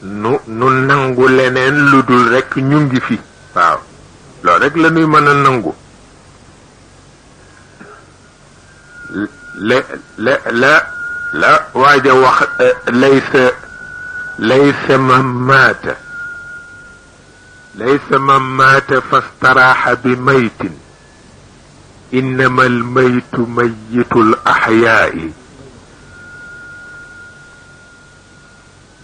nu nangu leneen lu dul rekk ñu ngi fi waaw loolu rek la ñuy mën a nangu la waaja wax laysa man maata fastaraaxa bi maytin innama almaytu mayitu l axyaai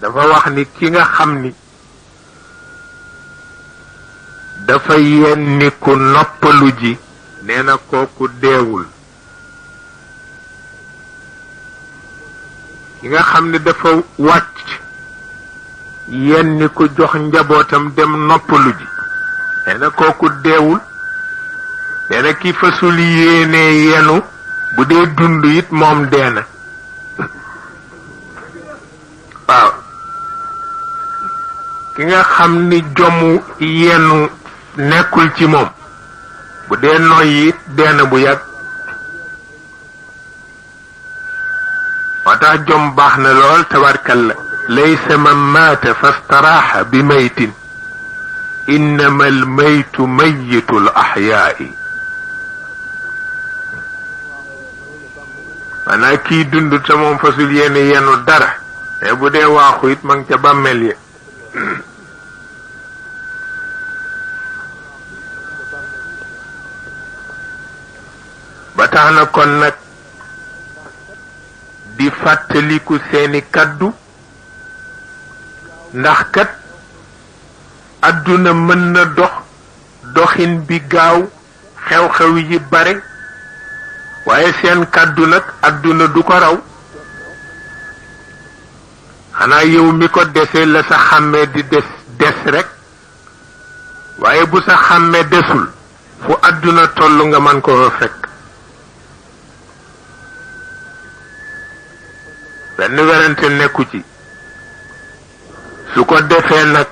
dafa wax ni ki nga xam ni dafa yenni ku noppalu ji nee na kooku deewul ki nga xam ni dafa wàcc yenni ku jox njabootam dem noppalu ji nee na kooku deewul nee na ki fasul yéene yenu bu dee dund it moom dee na waaw ki nga xam ni jomu yenu nekkul ci moom bu dee noyyi it dee na bu yàgg moo tax jom baax na lool tabarkalla laysa man maata fastaraaxa bi maytin innama almaytu mayitu l axyaai maanaa kii dund te moom fasul yéene yenu dara mais bu dee waaxu it ma ngi ca bàmmeel ya ba tax na kon nag di fàttaliku seeni kaddu ndax kat adduna mën na dox doxin bi gaaw xew-xew yi bare waaye seen kaddu nag adduna du ko raw xanaa yow mi ko desee la sa xàmmee di des rek waaye bu sa xàmmee desul fu adduna tollu nga man ko fa fekk benn werante nekku ci su ko defee nag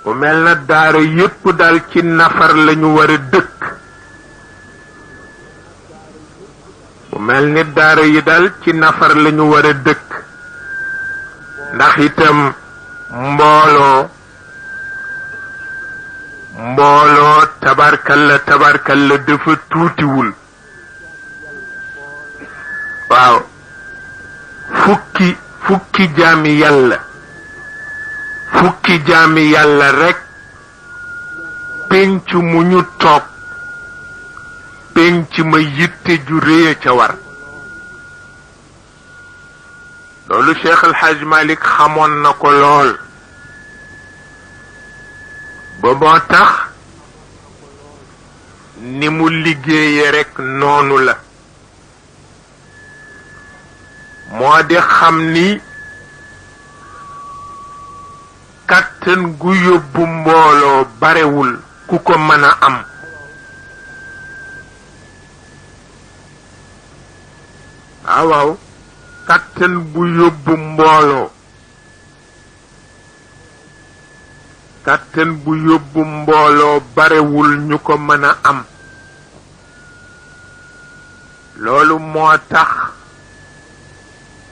mu mel na daara yépp dal ci nafar lañu war a dëkk mu mel ni daara yi dal ci nafar lañu war a dëkk ndax itam mbooloo tabarkalla dafa tuutiwul waaw fukki jaami yàlla rekk penc mu ñu toog penc ma yitte ju réy ca war loolu Cheikh El Hadj Malick xamoon na ko lool ba moo tax ni mu liggéeye rekk noonu la moo di xam ni kàttan gu yóbbu mbooloo barewul ku ko mën a am waaw kàttan bu yóbbu mbooloo kàttan bu yóbbu mbooloo barewul ñu ko mën a am loolu moo tax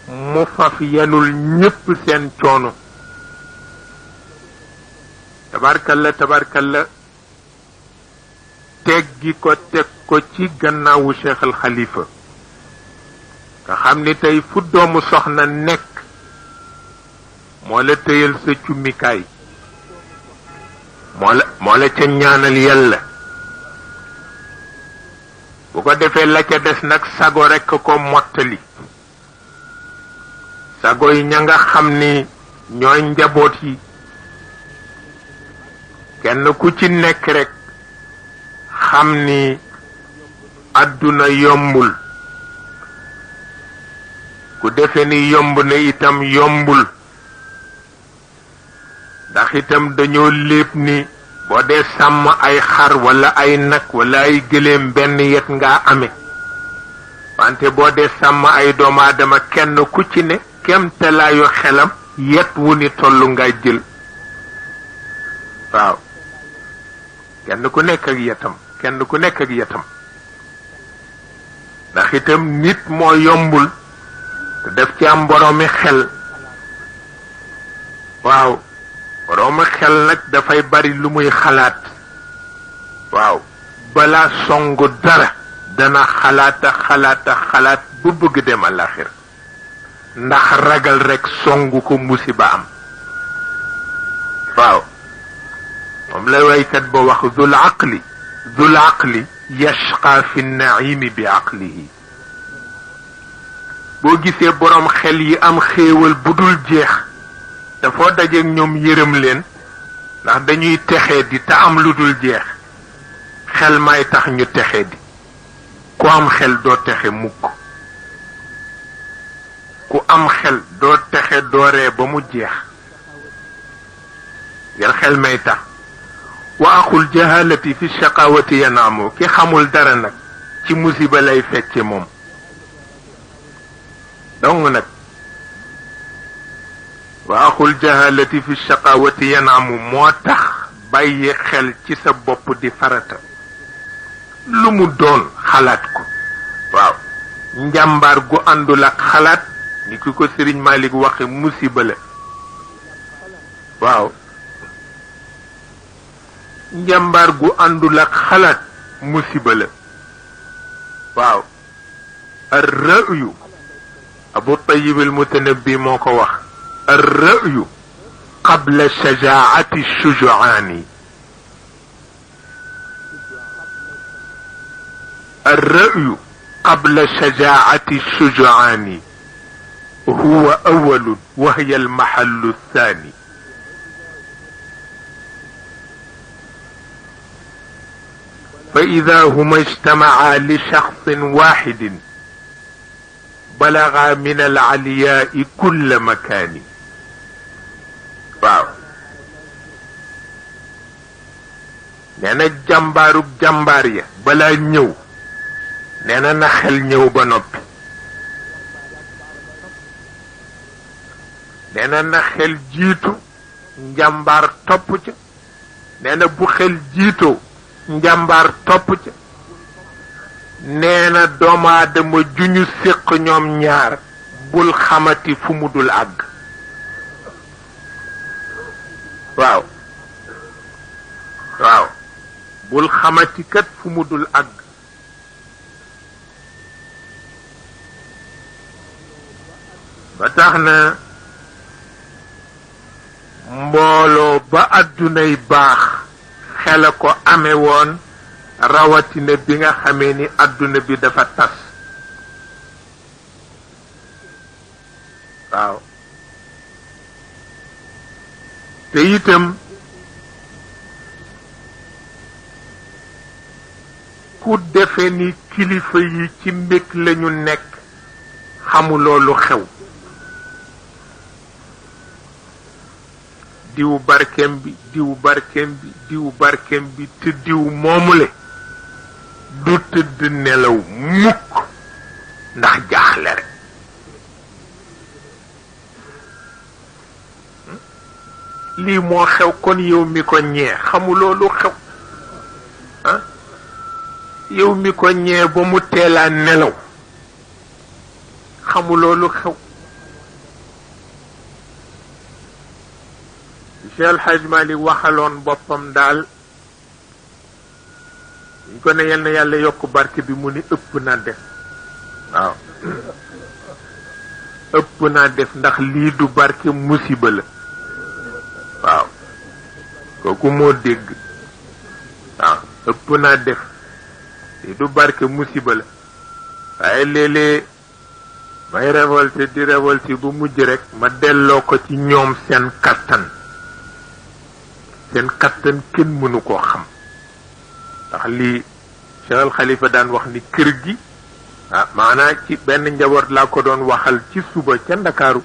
mu faf yanul ñépp seen coono tabarkalla teggi ko teg ko ci gannaawu Cheikh al Khalifa nga xam ni tey fu doomu soxna nekk moo la tëyal sa cummikaay moo la ca ñaanal yàlla bu ko defee la ca des nag sago rekk ko mottali sago yi ña nga xam ni ñooy njaboot yi kenn ku ci nekk rekk xam ni àdduna yombul ku defe ni yomb na itam yombul ndax itam dañoo lépp ni boo dee sàmm ay xar walla ay nag walla ay gëléem benn yet nga ame wante boo dee sàmm ay doomu aadama kenn ku ci ne kemtalaayu xelam yet wu ni tollu nga jël waaw kenn ku nekk ak yetam ndax itam nit moo yombul te def ci am boroomi xel. waaw boroomi xel nag dafay bari lu muy xalaat. waaw balaa songu dara dana xalaat bu bëgg dem àllaxira ndax ragal rekk songu ko musiba am. waaw moom la waykat ba wax zul aqli yashqa fi naimi bi aqlihi. boo gisee boroom xel yi am xéewal bu dul jeex te foo dajeek ñoom yërëm leen ndax dañuy texee di te am lu dul jeex. xel may tax ñu texe di ku am xel doo texe mukk. ku am xel doo texe dooree ba mu jeex ngir xel may tax. wa axul jahalati fi shaqawati yanaamu ki xamul dara nag ci musiba lay fecce moom. donc nag wa axul jahalati fi shaqawati yanaamu moo tax bàyyi xel ci sa bopp di farata. lu mu doon xalaat ko. waaw njàmbaar gu àndul ak xalaat ni ki ko Sëriñ Malik waxe musiba la. waaw njàmbaar gu àndul ak xalaat musiba la. waaw ar-ra'yu Abu Tayyib al-Mutanabbi moo ko wax ar-ra'yu qabla shajaa'ati ash-shuju'aani. الرأي قبل شجاعة الشجعان هو أول وهي المحل الثاني. فإذا هما اجتمعا لشخص واحد بلغا من العلياء كل مكان. waaw nee na jàmbaarug jàmbaar ya balaa ñëw nee na xel ñëw ba noppi. nee na xel jiitu njàmbaar topp ca. nee na bu xel jiitoo njàmbaar topp ca. nee na doomu aadama ju ñu séq ñoom ñaar bul xamati fu mu dul àgg. waaw waaw bul xamati kat fu mu dul àgg. ba tax na mbooloo ba addunay baax xela ko amee woon rawatina bi nga xamee ni adduna bi dafa tas. waaw te itam ku defe ni kilifa yi ci mbég lañu nekk xamuloo lu xew. diw barkem bi diw barkem bi diw barkem bi te diw moomule du tëdd nelaw mukk ndax jaaxle rek. lii moo xew kon yow mi ko ñee xamuloo lu xew. ah yow mi ko ñee ba mu teelaa nelaw xamuloo lu xew. Cheikh El Hadj Malick waxaloon boppam daal ñu ko ne yal na yàlla yokk barke bi mu ni ëpp naa def. waaw ëpp naa def ndax lii du barke musiba la. waaw kooku moo dégg. waaw ëpp naa def lii du barke musiba la. waaye léeg-léeg may révolté di révolté bu mujj rek ma delloo ko ci ñoom seen kattan. seen kattan kenn mënu koo xam. ndax lii Cheikh Al Khalifa daan wax ni kër gi maanaa ci benn njaboot laa ko doon waxal ci suba ca Ndakaaru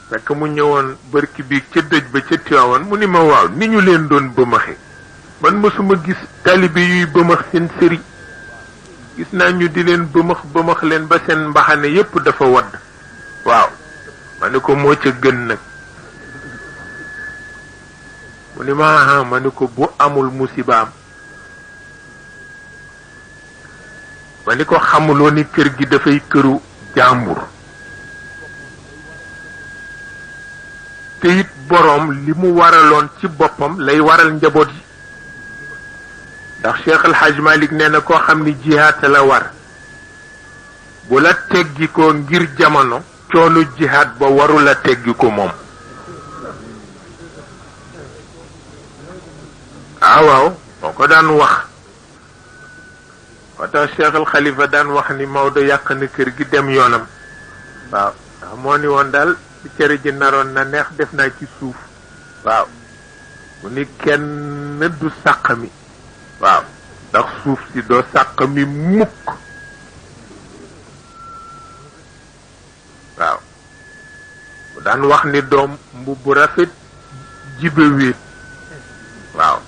fekk mu ñëwoon bërki bi ca dëj ba ca Tiwaawan mu ni ma waaw ni ñu leen doon bëmaxe man mësuma gis taalibe yuy bëmax seen sëriñ. gis naa ñu di leen bëmax leen ba seen mbaxane yépp dafa wadd. waaw ma ne ko moo ca gën nag. mu ni ma ne ko bu amul musibaam. ba ni ko xamuloo ni kër gi dafay këru jàmbur te it boroom li mu waraloon ci boppam lay waral njaboot yi ndax Cheikh El Hadj Malick nee na koo xam ni jihaat la war bu la teggi ko ngir jamono coonu jihaat ba waru la teggi ko moom waaw moo ko daan wax moo tax Cheikh al Khalifa daan wax ni Maodo yàq na kër gi dem yoonam waaw ndax moo ni woon daal ci cere ji naroon na neex def naa ci suuf waaw mu ni kenn du sàq mi waaw ndax suuf si doo sàq mi mukk waaw mu daan wax ni doom mbubb rafet jibe wéet waaw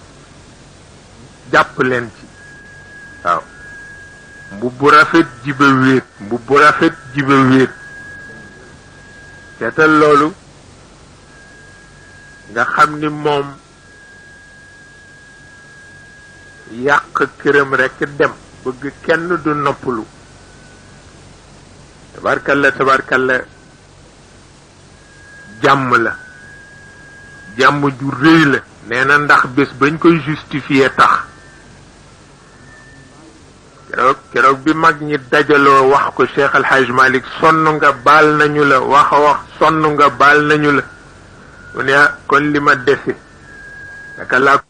jàpp leen ci waaw mbubbu rafet jibe wéet mbubbu rafet jibe wéet seetal loolu nga xam ni moom yàq këram rekk dem bëgg kenn du noppalu tabarkalla jàmm la jàmm ju rëy la nee na ndax bés bañ koy justifier tax keroog bi mag ñi dajaloo wax ko Cheikh El Hadj Malick sonn nga baal nañu la wax sonn nga baal nañu la mu ne kon li ma dese naka laa